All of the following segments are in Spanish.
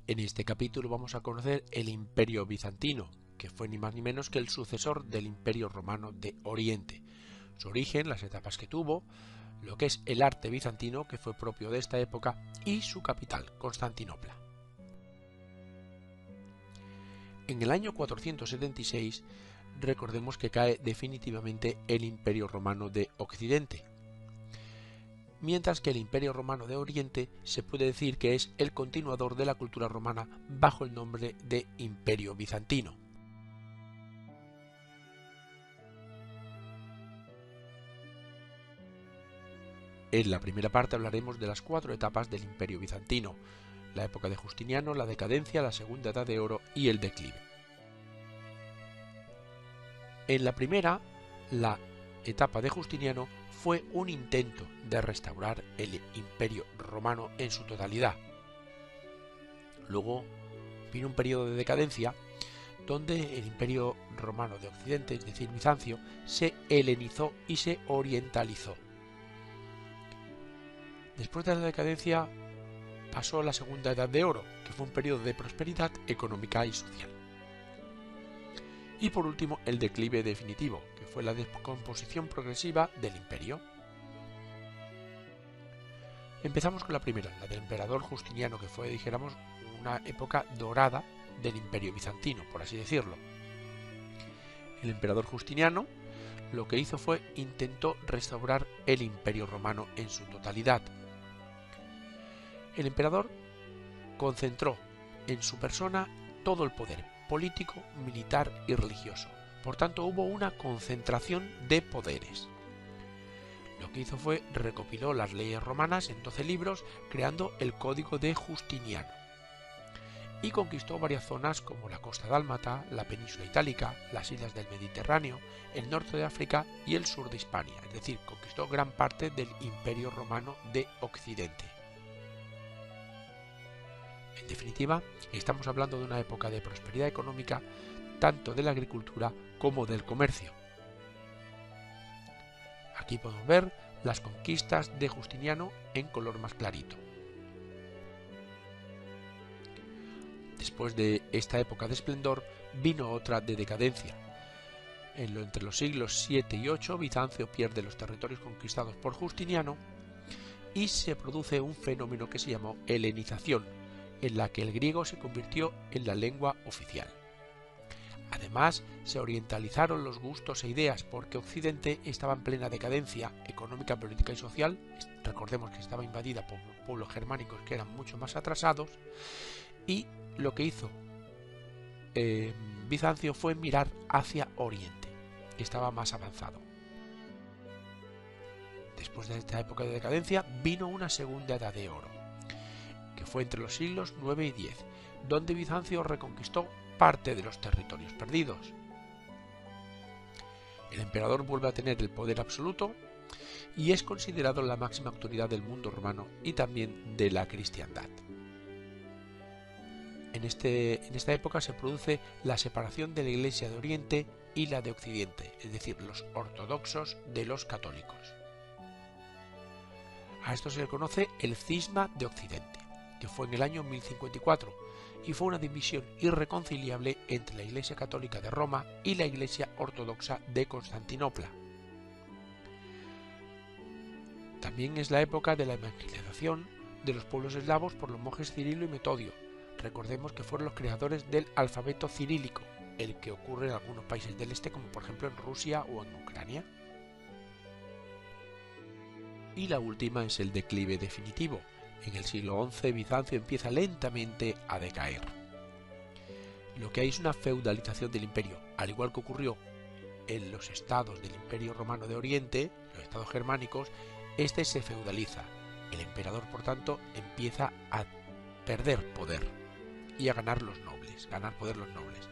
En este capítulo vamos a conocer el Imperio Bizantino, que fue ni más ni menos que el sucesor del Imperio Romano de Oriente. Su origen, las etapas que tuvo, lo que es el arte bizantino, que fue propio de esta época, y su capital, Constantinopla. En el año 476, recordemos que cae definitivamente el Imperio Romano de Occidente, mientras que el Imperio Romano de Oriente se puede decir que es el continuador de la cultura romana bajo el nombre de Imperio Bizantino. En la primera parte hablaremos de las 4 etapas del Imperio Bizantino: la época de Justiniano, la decadencia, la Segunda Edad de Oro y el declive. En la primera, la etapa de Justiniano, fue un intento de restaurar el Imperio Romano en su totalidad. Luego vino un periodo de decadencia donde el Imperio Romano de Occidente, es decir, Bizancio, se helenizó y se orientalizó. Después de la decadencia pasó la Segunda Edad de Oro, que fue un periodo de prosperidad económica y social. Y por último, el declive definitivo, que fue la descomposición progresiva del imperio. Empezamos con la primera, la del emperador Justiniano, que fue, dijéramos, una época dorada del Imperio Bizantino, por así decirlo. El emperador Justiniano lo que hizo fue intentó restaurar el Imperio Romano en su totalidad. El emperador concentró en su persona todo el poder político, militar y religioso. Por tanto, hubo una concentración de poderes. Lo que hizo fue recopiló las leyes romanas en 12 libros, creando el Código de Justiniano. Y conquistó varias zonas como la costa dálmata, la península itálica, las islas del Mediterráneo, el norte de África y el sur de Hispania, es decir, conquistó gran parte del Imperio Romano de Occidente. En definitiva, estamos hablando de una época de prosperidad económica, tanto de la agricultura como del comercio. Aquí podemos ver las conquistas de Justiniano en color más clarito. Después de esta época de esplendor vino otra de decadencia. Entre los siglos 7 y 8, Bizancio pierde los territorios conquistados por Justiniano y se produce un fenómeno que se llamó helenización, en la que el griego se convirtió en la lengua oficial. Además, se orientalizaron los gustos e ideas porque Occidente estaba en plena decadencia económica, política y social. Recordemos que estaba invadida por pueblos germánicos que eran mucho más atrasados, y lo que hizo Bizancio fue mirar hacia Oriente, que estaba más avanzado. Después de esta época de decadencia vino una Segunda Edad de Oro, que fue entre los siglos 9 y 10, donde Bizancio reconquistó parte de los territorios perdidos. El emperador vuelve a tener el poder absoluto y es considerado la máxima autoridad del mundo romano y también de la cristiandad. En esta época se produce la separación de la Iglesia de Oriente y la de Occidente, es decir, los ortodoxos de los católicos. A esto se le conoce el Cisma de Occidente, que fue en el año 1054, y fue una división irreconciliable entre la Iglesia Católica de Roma y la Iglesia Ortodoxa de Constantinopla. También es la época de la evangelización de los pueblos eslavos por los monjes Cirilo y Metodio. Recordemos que fueron los creadores del alfabeto cirílico, el que ocurre en algunos países del este, como por ejemplo en Rusia o en Ucrania. Y la última es el declive definitivo. En el siglo XI Bizancio empieza lentamente a decaer. Lo que hay es una feudalización del imperio, al igual que ocurrió en los estados del Imperio Romano de Oriente, los estados germánicos. Este se feudaliza. El emperador, por tanto, empieza a perder poder y a ganar poder los nobles.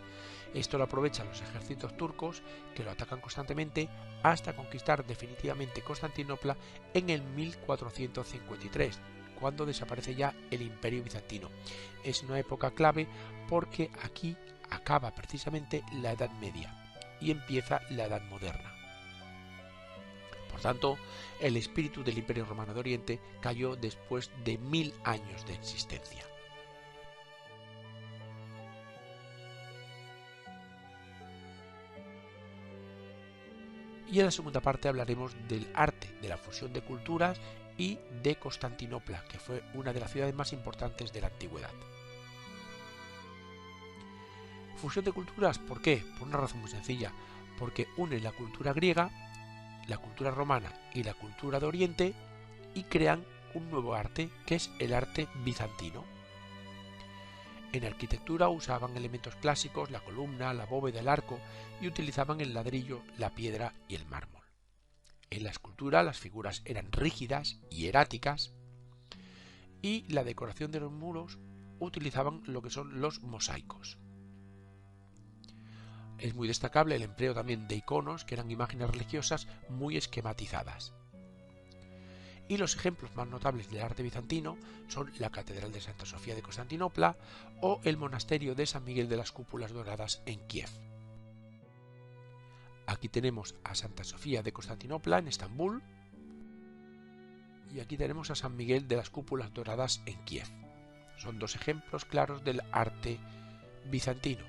Esto lo aprovechan los ejércitos turcos, que lo atacan constantemente hasta conquistar definitivamente Constantinopla en el 1453, cuando desaparece ya el Imperio Bizantino. Es una época clave porque aquí acaba precisamente la Edad Media y empieza la Edad Moderna. Por tanto, el espíritu del Imperio Romano de Oriente cayó después de 1000 años de existencia. Y en la segunda parte hablaremos del arte, de la fusión de culturas y de Constantinopla, que fue una de las ciudades más importantes de la antigüedad. Fusión de culturas, ¿por qué? Por una razón muy sencilla, porque une la cultura griega, la cultura romana y la cultura de Oriente y crean un nuevo arte, que es el arte bizantino. En arquitectura usaban elementos clásicos, la columna, la bóveda, el arco, y utilizaban el ladrillo, la piedra y el mármol. En la escultura las figuras eran rígidas y hieráticas, y la decoración de los muros utilizaban lo que son los mosaicos. Es muy destacable el empleo también de iconos, que eran imágenes religiosas muy esquematizadas. Y los ejemplos más notables del arte bizantino son la Catedral de Santa Sofía de Constantinopla o el monasterio de San Miguel de las Cúpulas Doradas en Kiev. Aquí tenemos a Santa Sofía de Constantinopla en Estambul y aquí tenemos a San Miguel de las Cúpulas Doradas en Kiev. Son dos ejemplos claros del arte bizantino.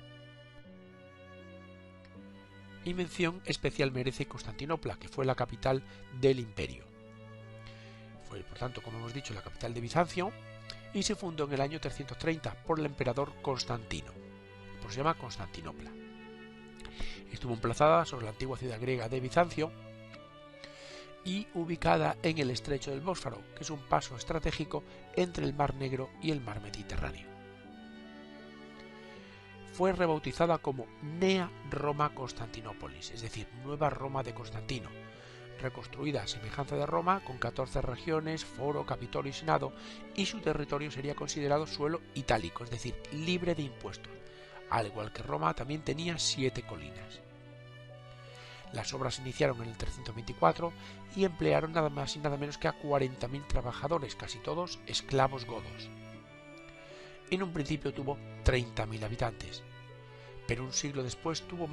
Y mención especial merece Constantinopla, que fue la capital del imperio. Fue, por tanto, como hemos dicho, la capital de Bizancio y se fundó en el año 330 por el emperador Constantino. Por eso se llama Constantinopla. Estuvo emplazada sobre la antigua ciudad griega de Bizancio y ubicada en el estrecho del Bósforo, que es un paso estratégico entre el Mar Negro y el Mar Mediterráneo. Fue rebautizada como Nea Roma Constantinópolis, es decir, Nueva Roma de Constantino, reconstruida a semejanza de Roma con 14 regiones, foro, capitolio y senado, y su territorio sería considerado suelo itálico, es decir, libre de impuestos. Al igual que Roma, también tenía 7 colinas. Las obras se iniciaron en el 324 y emplearon nada más y nada menos que a 40.000 trabajadores, casi todos esclavos godos. En un principio tuvo 30.000 habitantes, pero un siglo después tuvo